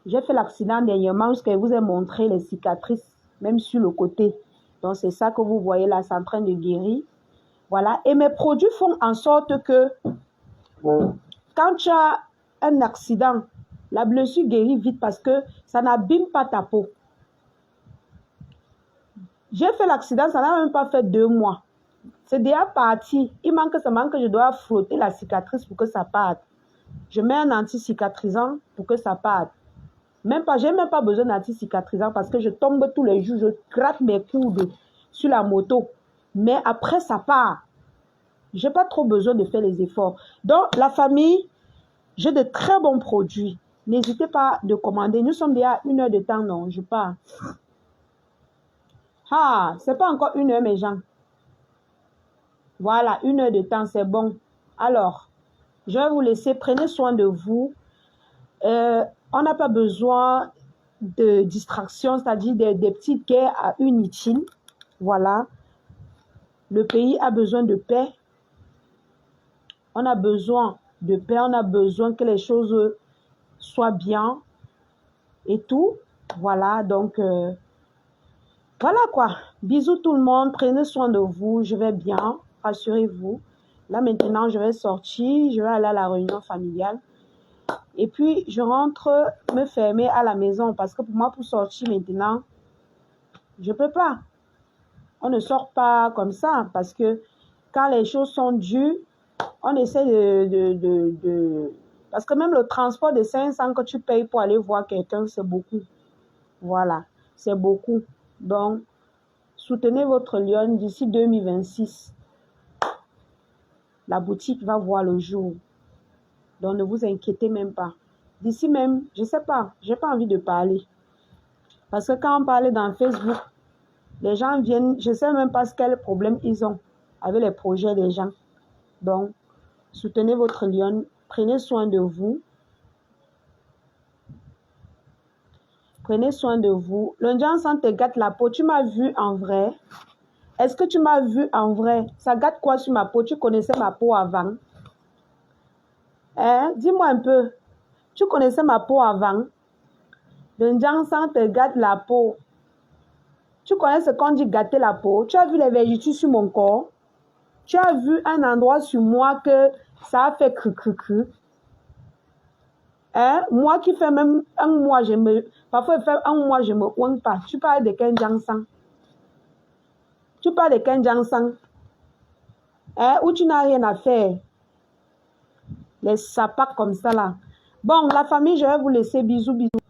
Speaker 1: J'ai fait l'accident dernièrement parce que je vous ai montré les cicatrices, même sur le côté. Donc, c'est ça que vous voyez là, c'est en train de guérir. Voilà. Et mes produits font en sorte que quand tu as un accident, la blessure guérit vite parce que ça n'abîme pas ta peau. J'ai fait l'accident, ça n'a même pas fait 2 mois. C'est déjà parti. Il manque seulement que je dois frotter la cicatrice pour que ça parte. Je mets un anti-cicatrisant pour que ça parte. Je n'ai même pas besoin d'anti-cicatrisant parce que je tombe tous les jours, je gratte mes coudes sur la moto. Mais après, ça part. Je n'ai pas trop besoin de faire les efforts. Donc, la famille, j'ai de très bons produits. N'hésitez pas de commander. Nous sommes déjà à 1 heure de temps, non, je pars. Ah, c'est pas encore 1 heure, mes gens. Voilà, 1 heure de temps, c'est bon. Alors, je vais vous laisser. Prenez soin de vous. On n'a pas besoin de distraction, c'est-à-dire des petites guerres inutiles. Voilà. Le pays a besoin de paix. On a besoin de paix. On a besoin que les choses soient bien et tout. Voilà, donc, voilà quoi. Bisous tout le monde, prenez soin de vous, je vais bien, rassurez-vous. Là maintenant, je vais sortir, je vais aller à la réunion familiale. Et puis, je rentre me fermer à la maison parce que pour moi, pour sortir maintenant, je ne peux pas. On ne sort pas comme ça parce que quand les choses sont dues, on essaie Parce que même le transport de 500 que tu payes pour aller voir quelqu'un, c'est beaucoup. Voilà, c'est beaucoup. Donc, soutenez votre Lyon d'ici 2026. La boutique va voir le jour. Donc, ne vous inquiétez même pas. D'ici même, je ne sais pas, je n'ai pas envie de parler. Parce que quand on parle dans Facebook, les gens viennent, je ne sais même pas quel problème ils ont avec les projets des gens. Donc, soutenez votre Lyon, prenez soin de vous. Prenez soin de vous. Le Johnson te gâte la peau. Tu m'as vu en vrai? Est-ce que tu m'as vu en vrai? Ça gâte quoi sur ma peau? Tu connaissais ma peau avant? Hein? Dis-moi un peu. Tu connaissais ma peau avant? Le Johnson te gâte la peau. Tu connais ce qu'on dit gâter la peau? Tu as vu les vergetures sur mon corps? Tu as vu un endroit sur moi que ça a fait cru. Hein? Moi qui fais même un mois, parfois il fait un mois, je me oigne pas. Tu parles de quel Johnson? Tu parles de quel Johnson? Hein? Où tu n'as rien à faire. Les sapacs comme ça là. Bon, la famille, je vais vous laisser. Bisous, bisous.